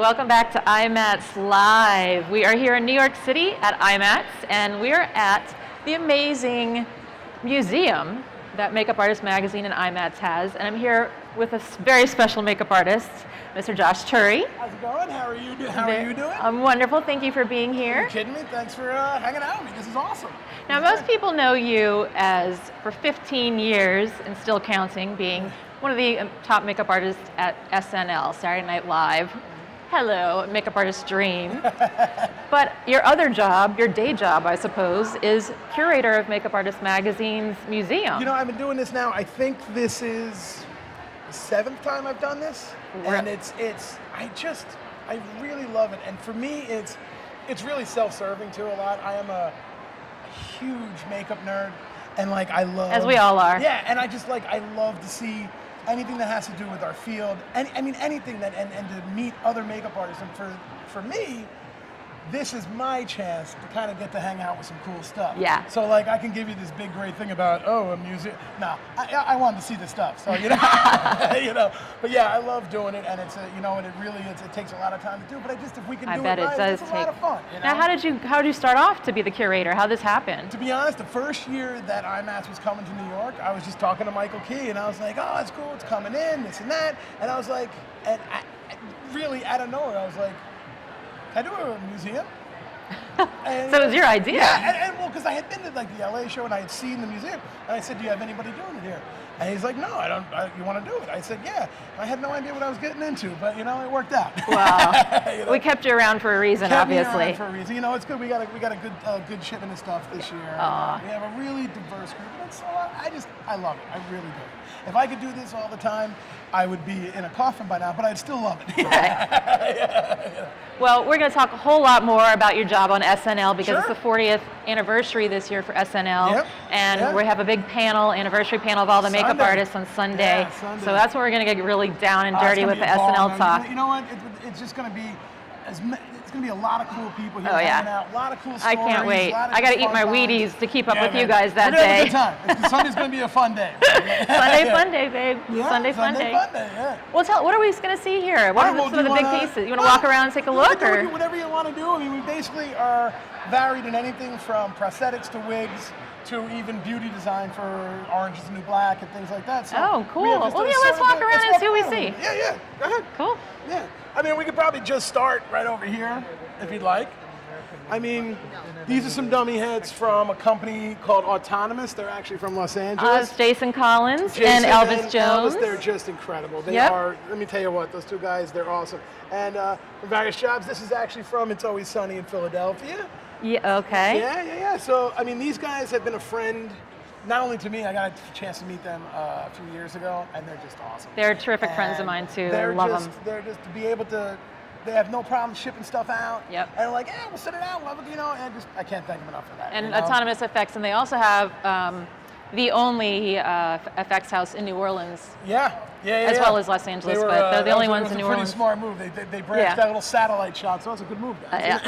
welcome back to IMATS Live. We are here in New York City at IMATS, and we are at the amazing museum that Makeup Artist Magazine and IMATS has. And I'm here with a very special makeup artist, Mr. Josh Turi. How's it going? How are you doing? I'm wonderful. Thank you for being here. Are you kidding me? Thanks for hanging out with me. This is awesome. Now, most people know you as, for 15 years and still counting, being one of the top makeup artists at SNL, Saturday Night Live. Hello, makeup artist dream. But your other job, your day job, I suppose, is curator of Makeup Artist Magazine's museum. You know, I've been doing this now, I think this is the 7th time I've done this. And I really love it. And for me, it's really self-serving too a lot. I am a huge makeup nerd. And like, I love... As we all are. Yeah, and I love to see anything that has to do with our field, and I mean anything that, and to meet other makeup artists. And for me, this is my chance to kind of get to hang out with some cool stuff. Yeah. So like, I can give you this big great thing about, a museum. No, I wanted to see the stuff. So But yeah, I love doing it, and it's it takes a lot of time to do. But if we can do it right, it's a lot of fun. Now, how did you start off to be the curator? How did this happen? To be honest, the first year that IMATS was coming to New York, I was just talking to Michael Key, and I was like, oh, it's cool, it's coming in, this and that, and I was like, and really out of nowhere, I was like, can I do a museum? And, so it was your idea. Yeah, and well, because I had been to like the LA show and I had seen the museum, and I said, do you have anybody doing it here? And he's like, no, I don't. You want to do it? I said, yeah. I had no idea what I was getting into, but it worked out. Wow. We kept you around for a reason, obviously. Me around for a reason. It's good. We got a good shipment of stuff this year. We have a really diverse group, and I love it. I really do. If I could do this all the time, I would be in a coffin by now, but I'd still love it. Okay. Well, we're going to talk a whole lot more about your job on SNL because it's the 40th anniversary this year for SNL. Yep. And we have a big anniversary panel of all the makeup artists on Sunday. Yeah, Sunday. So that's where we're going to get really down and dirty with the SNL talk. You know what? It's just going to be a lot of cool people here hanging out. A lot of cool stories. I can't wait. I got to eat my Wheaties to keep up with you guys that day. day. We're gonna have a good time. Sunday's going to be a fun day. Sunday fun day, babe. Yeah, Sunday fun day. Yeah. Well, what are we going to see here? What are some of the big pieces? You want to walk around and take a look? Or? Whatever you want to do. I mean, we basically are varied in anything from prosthetics to wigs to even beauty design for Orange is the New Black and things like that. So cool. Well, let's walk around and see what we see. Yeah. Go ahead. Cool. Yeah. I mean, we could probably just start right over here, if you'd like. I mean, these are some dummy heads from a company called Autonomous. They're actually from Los Angeles. Jason Collins and Elvis Jones. They're just incredible. They are, let me tell you what, those two guys, they're awesome. And from various jobs, this is actually from It's Always Sunny in Philadelphia. Yeah, okay. Yeah. So, I mean, these guys have been a friend, not only to me, I got a chance to meet them a few years ago, and they're just awesome. They're terrific friends of mine, too. I love them. They're just to be able to, they have no problem shipping stuff out. Yep. And like, we'll send it out, and I can't thank them enough for that. And Autonomous Effects, and they also have the only effects house in New Orleans. As well as Los Angeles, but they're the only ones in New Orleans. It was a pretty smart move. They branched that little satellite shot, so that's a good move, guys.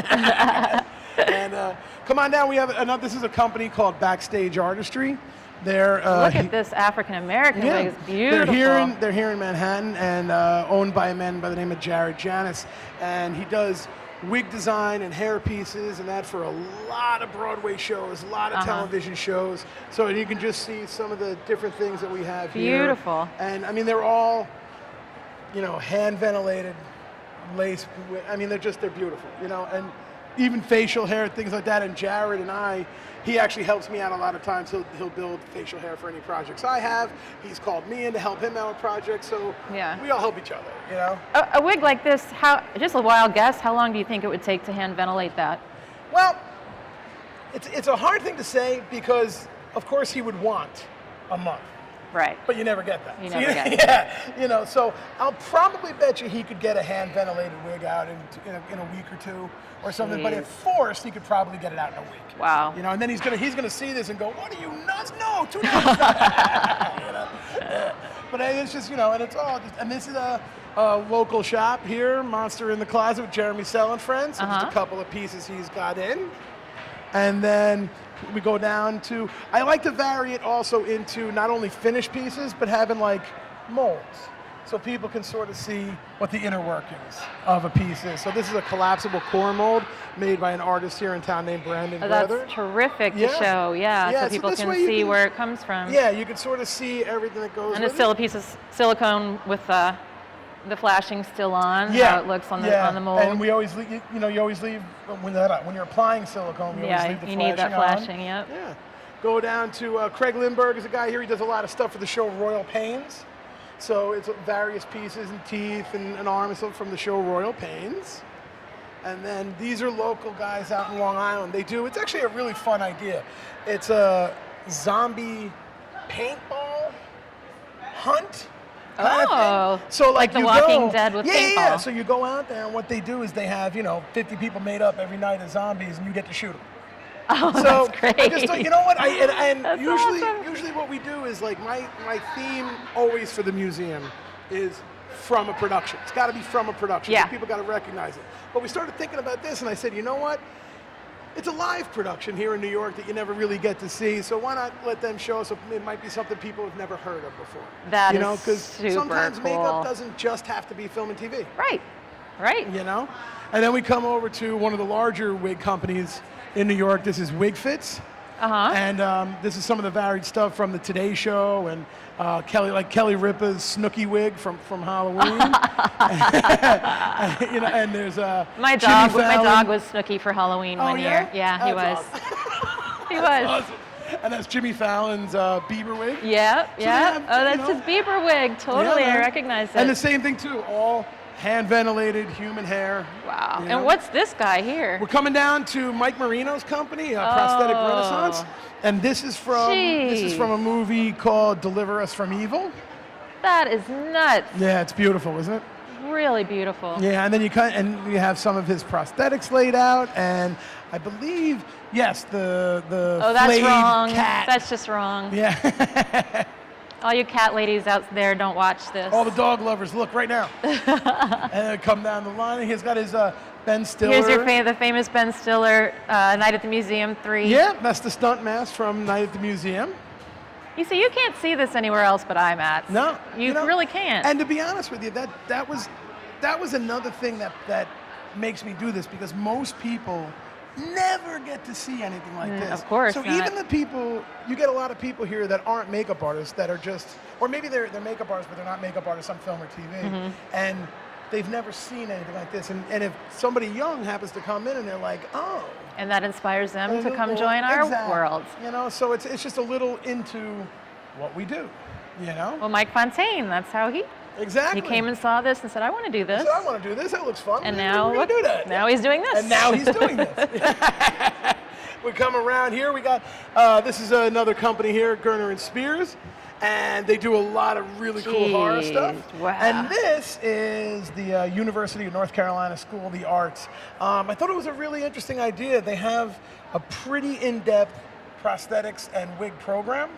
And come on down. We have another. This is a company called Backstage Artistry. They're look at this African American wig. It's beautiful. They're here in Manhattan, and owned by a man by the name of Jared Janis, and he does wig design and hair pieces and that for a lot of Broadway shows, a lot of television shows. So you can just see some of the different things that we have here. Beautiful. And I mean, they're all, hand ventilated, lace. I mean, they're beautiful, and even facial hair, things like that. And Jared and he actually helps me out a lot of times. He'll build facial hair for any projects I have. He's called me in to help him out with projects. So we all help each other, A wig like this, just a wild guess, how long do you think it would take to hand ventilate that? Well, it's a hard thing to say because, of course, he would want a month. Right. But you never get that. You never get it. So I'll probably bet you he could get a hand ventilated wig out in a week or two or something. Jeez. But if forced, he could probably get it out in a week. Wow. And then he's gonna see this and go, "What are you nuts? No, 2 days." But it's just and it's all just, and this is a local shop here, Monster in the Closet with Jeremy Sell and Friends. So just a couple of pieces he's got in, and then we go down to, I like to vary it also into not only finished pieces, but having like molds. so people can sort of see what the inner workings of a piece is. So this is a collapsible core mold made by an artist here in town named Brandon Brother. That's terrific to show, so people can see where it comes from. Yeah, you can sort of see everything that goes with it. And it's still a piece of silicone with the flashing still on, how it looks on the mold. And we always leave, you always leave, when you're applying silicone, you always leave the flashing on. Yeah, you need that flashing, Yeah. Go down to Craig Lindbergh is a guy here. He does a lot of stuff for the show Royal Pains. So it's various pieces and teeth and arms from the show Royal Pains. And then these are local guys out in Long Island. It's actually a really fun idea. It's a zombie paintball hunt. So like The Walking Dead with paintball. Yeah, so you go out there and what they do is they have, 50 people made up every night as zombies and you get to shoot them. Oh, so that's great. I just thought, you know what? Usually awesome. What we do is like my theme always for the museum is from a production. It's got to be from a production. Yeah. People got to recognize it. But we started thinking about this, and I said, you know what? It's a live production here in New York that you never really get to see. So why not let them show us? It might be something people have never heard of before. That is because sometimes cool. makeup doesn't just have to be film and TV. Right. And then we come over to one of the larger wig companies in New York. This is Wig Fitz. And this is some of the varied stuff from the Today Show and Kelly Ripa's Snooki wig from Halloween. And there's my dog was Snooki for Halloween one year. Yeah, he was. Awesome. He was. Awesome. And that's Jimmy Fallon's Bieber wig. Yeah. That's his Bieber wig. Totally, I recognize it. And the same thing too. All hand ventilated human hair. Wow. And what's this guy here? We're coming down to Mike Marino's company, Prosthetic Renaissance, and this is from a movie called Deliver Us from Evil. That is nuts. Yeah, it's beautiful, isn't it? Really beautiful. Yeah, and then you have some of his prosthetics laid out, and I believe the that's wrong. Cat. That's just wrong. Yeah. All you cat ladies out there, don't watch this. All the dog lovers, look right now. And then come down the line. He's got his Ben Stiller. Here's the famous Ben Stiller, Night at the Museum 3. Yeah, that's the stunt mask from Night at the Museum. You see, you can't see this anywhere else but IMATS. No. You really can't. And to be honest with you, that was another thing that makes me do this, because most people never get to see anything like this. Of course So not. even the people, you get a lot of people here that aren't makeup artists that are just, or maybe they're makeup artists, but they're not makeup artists on film or TV. And they've never seen anything like this. And if somebody young happens to come in and they're like, oh. And that inspires them to come join our world. So it's just a little into what we do, Well, Mike Fontaine, that's how he Exactly. He came and saw this and said, I want to do this. He said, I want to do this. That looks fun. And now, look, do that. Now he's doing this. And now he's doing this. We come around here. We got, this is another company here, Gerner and Spears. And they do a lot of really cool horror stuff. Wow. And this is the University of North Carolina School of the Arts. I thought it was a really interesting idea. They have a pretty in-depth prosthetics and wig program.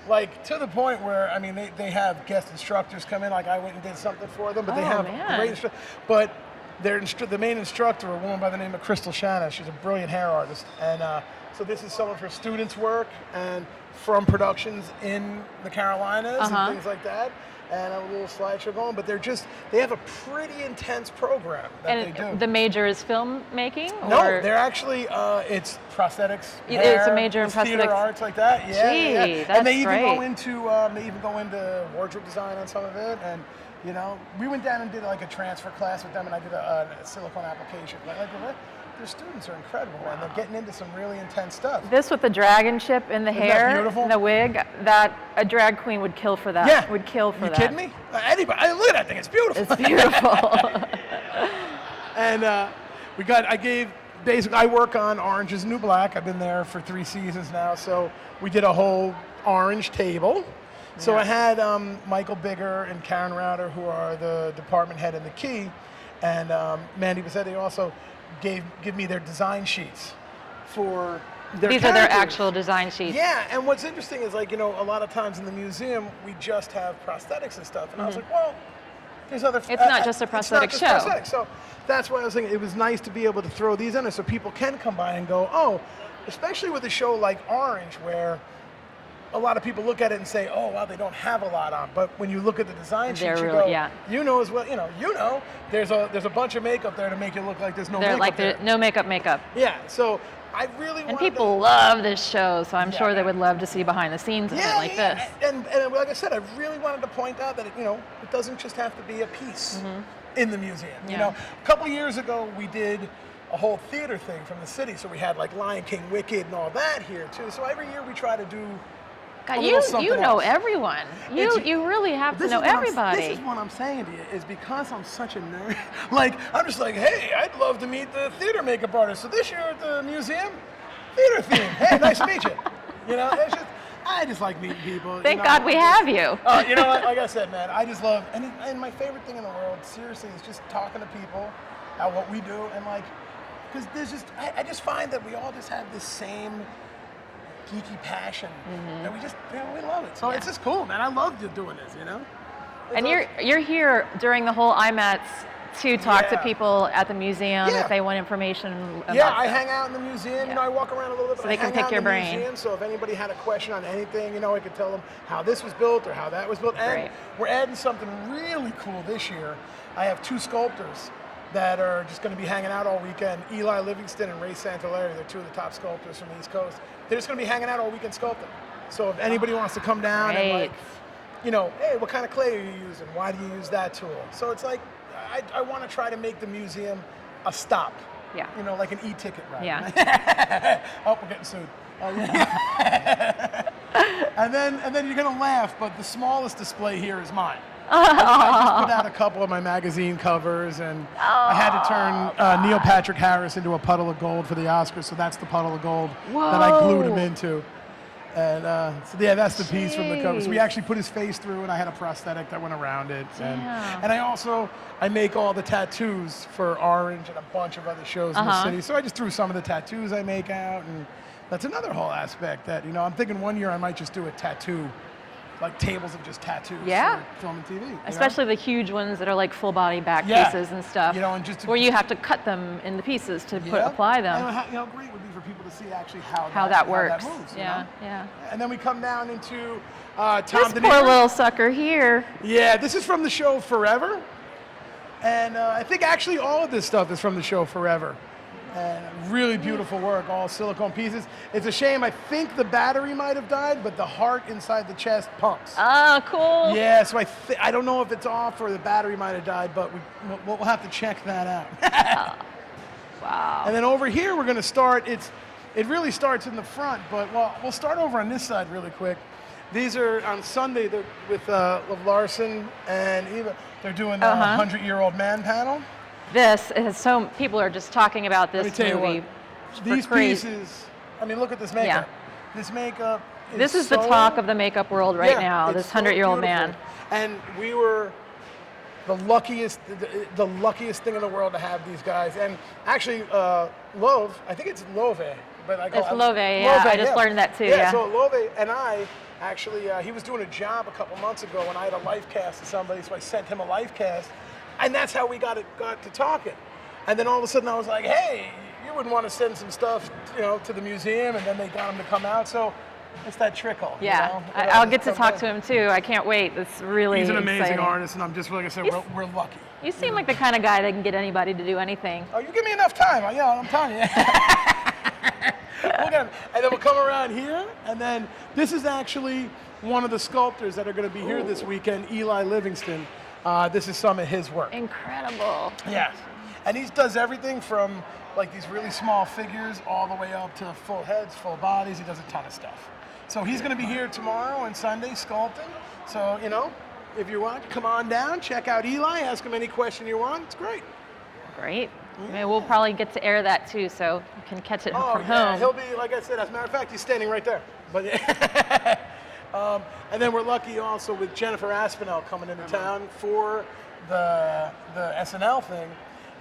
Like, to the point where, I mean, they have guest instructors come in, like I went and did something for them, but they have great instructors. But the main instructor, a woman by the name of Crystal Shanna, she's a brilliant hair artist. And so this is some of her students' work and from productions in the Carolinas and things like that. And a little slideshow going, but they have a pretty intense program that they do. The major is filmmaking? No, they're actually, it's prosthetics, hair, it's a major in prosthetics. Theater arts like that, Gee, that's and they even great. go into wardrobe design on some of it, and we went down and did like a transfer class with them, and I did a silicone application. Their students are incredible, and they're getting into some really intense stuff. This with the dragon chip in the hair, and the wig, that a drag queen would kill for that. Yeah. Would kill for that. You kidding me? Anybody, look at that thing, it's beautiful. It's beautiful. And I work on Orange is the New Black. I've been there for 3 seasons now, so we did a whole orange table. So I had Michael Bigger and Karen Router, who are the department head and the key, and Mandy Bassetti also give me their design sheets for their These are their actual design sheets. Yeah, and what's interesting is, like, a lot of times in the museum, we just have prosthetics and stuff, and I was like, well, there's other... It's not just a prosthetic show. Prosthetics. So that's why I was thinking it was nice to be able to throw these in there so people can come by and go, oh, especially with a show like Orange, where a lot of people look at it and say, oh, well, they don't have a lot on. But when you look at the design sheet, you go, you know as well, there's a bunch of makeup there to make it look like there's no makeup there. No makeup. Yeah, so I really And people love this show, so I'm sure they would love to see behind the scenes of it like this. And like I said, I really wanted to point out that, it doesn't just have to be a piece in the museum. You know, a couple of years ago, we did a whole theater thing from the city, so we had like Lion King, Wicked, and all that here too. So every year we try to do God, you know everyone. You really have to know everybody. This is what I'm saying to you, is because I'm such a nerd. Like, I'm just like, hey, I'd love to meet the theater makeup artist. So this year at the museum, theater theme. Hey, nice to meet you. It's just, I just like meeting people. Thank God we have you. You know what? Like I said, man, I just love, and my favorite thing in the world, seriously, is just talking to people about what we do, and like, because there's just, I just find that we all just have this same geeky passion that we just, we love it. So it's just cool, man. I love doing this, And you're here during the whole IMATS to talk to people at the museum if they want information about I hang out in the museum. I walk around a little bit, so they can pick your brain. Museum, so if anybody had a question on anything, I could tell them how this was built or how that was built. And we're adding something really cool this year. I have 2 sculptors that are just going to be hanging out all weekend. Eli Livingston and Ray Santaleri, they're 2 of the top sculptors from the East Coast. They're just going to be hanging out all weekend sculpting. So if anybody wants to come down and like, hey, what kind of clay are you using? Why do you use that tool? So it's like, I want to try to make the museum a stop. Yeah. Like an e-ticket ride. Yeah. Oh, we're getting sued. And then you're going to laugh, but the smallest display here is mine. I just put out a couple of my magazine covers, and I had to turn Neil Patrick Harris into a Puddle of Gold for the Oscars, so that's the Puddle of Gold that I glued him into. And that's the piece from the cover. So we actually put his face through, and I had a prosthetic that went around it. And I make all the tattoos for Orange and a bunch of other shows in the city. So I just threw some of the tattoos I make out, and that's another whole aspect that, I'm thinking one year I might just do a tattoo, like tables of just tattoos for film and TV. Especially the huge ones that are like full body back pieces and stuff, and just where you have to cut them into pieces to apply them. And how great it would be for people to see actually how that works. How that moves, yeah. And then we come down into Tom this poor little sucker here. Yeah, this is from the show Forever. And I think actually all of this stuff is from the show Forever. And really beautiful work, all silicone pieces. It's a shame, I think the battery might have died, but the heart inside the chest pumps. Oh, cool. Yeah, so I don't know if it's off or the battery might have died, but we'll have to check that out. Wow. And then over here we're going to start, it really starts in the front, but we'll start over on this side really quick. These are on Sunday with Larson and Eva. They're doing the 100-Year-Old Man panel. This is so, people are just talking about this movie. Let me tell you what, these pieces, look at this makeup. Yeah. This makeup is the talk of the makeup world right now, this 100-year-old man. And we were the luckiest thing in the world to have these guys. And actually, Love, I think it's Love, but it's Love, I just learned that too, So Love and I, actually, he was doing a job a couple months ago and I had a life cast of somebody, so I sent him a life cast. And that's how we got to talking. And then all of a sudden I was like, hey, you wouldn't want to send some stuff, to the museum, and then they got him to come out. So it's that trickle. Yeah, I'll get to talk to him too. I can't wait. It's really He's an amazing exciting artist, and I'm just, like I said, we're lucky. You seem like the kind of guy that can get anybody to do anything. Oh, you give me enough time. I'm telling you. And then we'll come around here, and then this is actually one of the sculptors that are going to be here this weekend, Eli Livingston. This is some of his work. Incredible. Yes. And he does everything from like these really small figures all the way up to full heads, full bodies. He does a ton of stuff. So he's going to be here tomorrow and Sunday sculpting. So, if you want, come on down, check out Eli, ask him any question you want. It's great. Great. Yeah. We'll probably get to air that too, so you can catch it from home. He'll be, like I said, as a matter of fact, he's standing right there. But and then we're lucky also with Jennifer Aspinall coming into town for the SNL thing.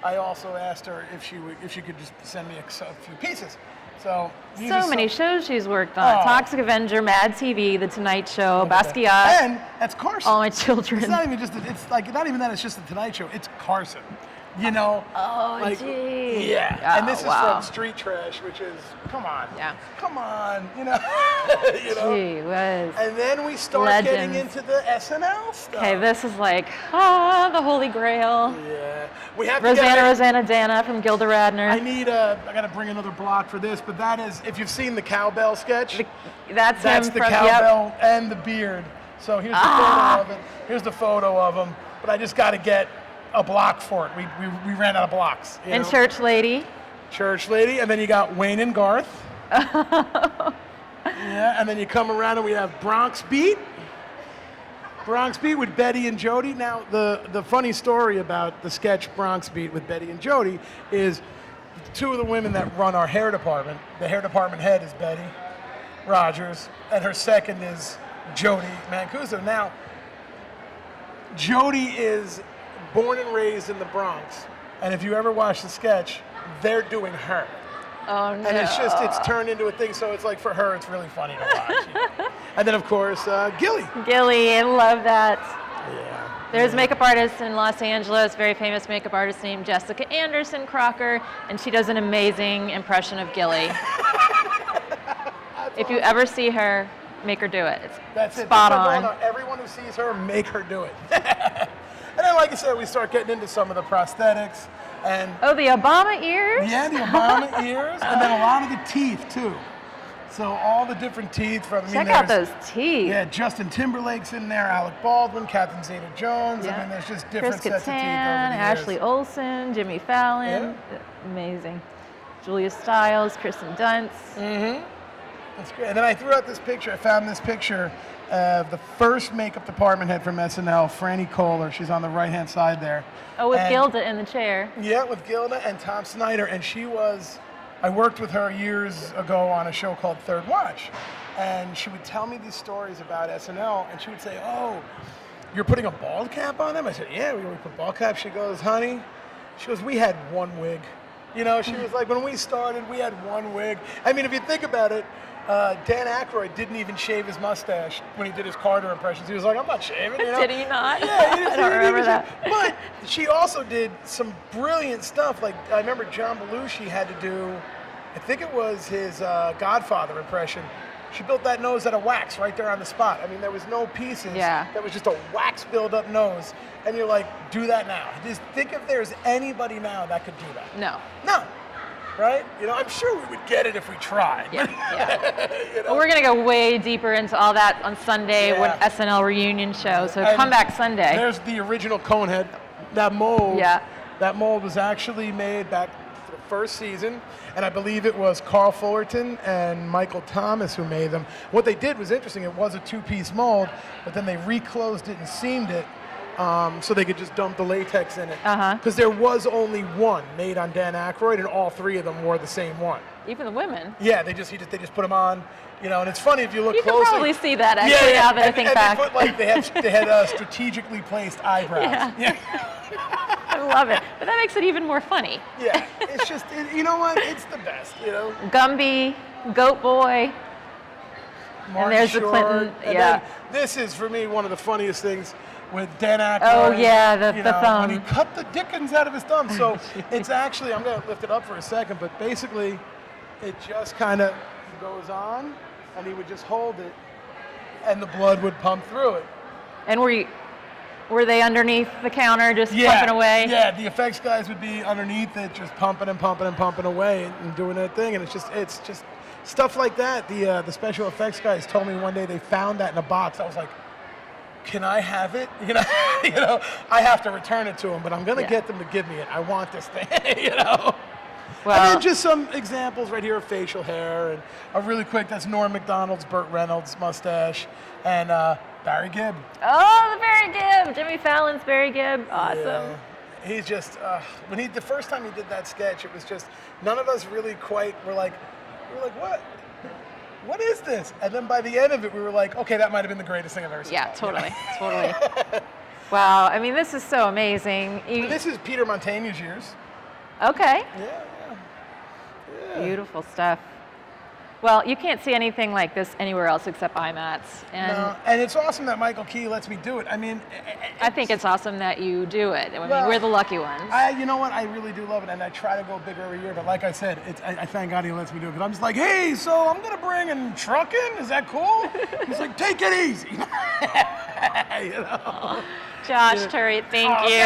I also asked her if she could just send me a few pieces. So many shows she's worked on: Toxic Avenger, Mad TV, The Tonight Show, Basquiat, and that's Carson. All My Children. It's not even just it's not even that. It's just The Tonight Show. It's Carson. You know? Oh, like, gee. Yeah. Oh, And this is wow. from Street Trash, which is, come on. Yeah. Come on, you know? You know? Gee whiz. And then we start getting into the SNL stuff. Okay, this is like, the Holy Grail. Yeah. We have Rosanna Dana from Gilda Radner. I gotta bring another block for this, but that is, if you've seen the cowbell sketch, that's him the from, cowbell and the beard. So here's the photo of it. Here's the photo of him, but I just gotta get a block for it. We ran out of blocks. And Church Lady. Church Lady, and then you got Wayne and Garth. Yeah, and then you come around and we have Bronx Beat. Bronx Beat with Betty and Jody. Now, the funny story about the sketch Bronx Beat with Betty and Jody is two of the women that run our hair department. The hair department head is Betty Rogers, and her second is Jody Mancuso. Now, Jody is born and raised in the Bronx, and if you ever watch the sketch, they're doing her. Oh, no. And it's turned into a thing, so it's like for her, it's really funny to watch. You know? And then, of course, Gilly. Gilly, I love that. Yeah. There's a makeup artist in Los Angeles, very famous makeup artist named Jessica Anderson Crocker, and she does an amazing impression of Gilly. If you ever see her, make her do it. It's spot on. Everyone who sees her, make her do it. And then, like I said, we start getting into some of the prosthetics. And the Obama ears? Yeah, the Obama ears, and then a lot of the teeth, too. So all the different teeth from... Check out those teeth. Yeah, Justin Timberlake's in there, Alec Baldwin, Catherine Zeta-Jones. Yeah. I mean, there's just different Chris sets of teeth over the Kattan, years. Ashley Olsen, Jimmy Fallon. Yeah. Amazing. Julia Stiles, Kristen Dunst. Mm-hmm. That's great. And then I threw out this picture. I found this picture of the first makeup department head from SNL, Franny Kohler. She's on the right-hand side there. Oh, with Gilda in the chair. Yeah, with Gilda and Tom Snyder. And I worked with her years ago on a show called Third Watch. And she would tell me these stories about SNL, and she would say, oh, you're putting a bald cap on them? I said, yeah, we put bald cap. She goes, honey, we had one wig. You know, she was like, when we started, we had one wig. I mean, if you think about it, Dan Aykroyd didn't even shave his mustache when he did his Carter impressions. He was like, I'm not shaving, you know? Did he not? Yeah, I don't remember that. But she also did some brilliant stuff. Like, I remember John Belushi had to do, I think it was his Godfather impression. She built that nose out of wax right there on the spot. I mean, there was no pieces. Yeah. That was just a wax build-up nose. And you're like, do that now. Just think if there's anybody now that could do that. No. No. Right? You know, I'm sure we would get it if we tried. Yeah. You know? Well, we're going to go way deeper into all that on Sunday when SNL reunion show. So come back Sunday. There's the original Conehead. That mold. Yeah. That mold was actually made back for the first season. And I believe it was Carl Fullerton and Michael Thomas who made them. What they did was interesting. It was a two-piece mold, but then they reclosed it and seamed it. So they could just dump the latex in it. Because there was only one made on Dan Aykroyd, and all three of them wore the same one. Even the women. Yeah, they just put them on, you know. And it's funny if you look closely. You can probably see that actually now that I think back. They had strategically placed eyebrows. Yeah. I love it, but that makes it even more funny. Yeah, it's just you know what? It's the best, you know. Gumby, Goat Boy. Martin and there's Short, the Clinton. And this is for me one of the funniest things. With Dan Aykroyd. Oh yeah, the thumb. When he cut the dickens out of his thumb. So it's actually, I'm going to lift it up for a second, but basically it just kind of goes on, and he would just hold it, and the blood would pump through it. And were they underneath the counter just pumping away? Yeah, the effects guys would be underneath it, just pumping and pumping and pumping away and doing that thing, and it's just stuff like that. The special effects guys told me one day they found that in a box. I was like, can I have it? You know, I have to return it to them, but I'm going to get them to give me it. I want this thing, you know. Well, and then just some examples right here of facial hair, and a really quick, that's Norm Macdonald's Burt Reynolds mustache, and Barry Gibb. Oh, the Barry Gibb, Jimmy Fallon's Barry Gibb, awesome. Yeah. He's just, the first time he did that sketch, it was just, none of us really quite were like, what? What is this? And then by the end of it, we were like, okay, that might have been the greatest thing I've ever seen. Yeah, totally. Wow, I mean, this is so amazing. This is Peter Montaigne's years. Okay. Yeah. Beautiful stuff. Well, you can't see anything like this anywhere else except IMATS. And No, and it's awesome that Michael Key lets me do it. I mean, I think it's awesome that you do it. I mean, Well, we're the lucky ones. you know what? I really do love it, and I try to go bigger every year. But like I said, I thank God he lets me do it. Because I'm just like, hey, so I'm gonna bring a truck in. Is that cool? He's like, take it easy. You know? Josh Turi, thank you.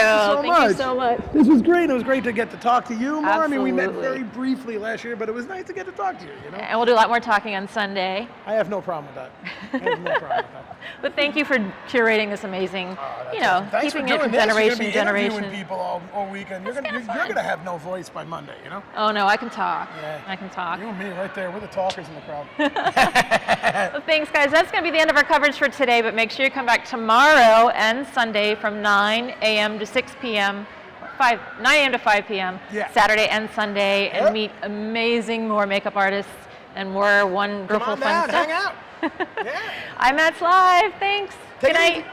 Thank you so much. This was great. It was great to get to talk to you more. I mean, we met Absolutely. very briefly last year, but it was nice to get to talk to you. You know? And we'll do a lot more talking on Sunday. I have no problem with that. I have no problem with that. But thank you for curating this amazing, That's awesome. Thanks keeping for it doing from this. generation You're to gonna be generation. interviewing people all weekend. You're gonna have no voice by Monday. You know? Oh no, I can talk. Yeah. I can talk. You and me right there. We're the talkers in the crowd. Well, thanks, guys. That's going to be the end of our coverage for today, but make sure you come back tomorrow and Sunday from 9 a.m. to 6 p.m., 9 a.m. to 5 p.m., Yeah. Saturday and Sunday, and Yep. meet amazing more makeup artists and more wonderful Come on fun down, stuff. hang out. Yeah. IMATS Live. Thanks. Take Good it night. easy.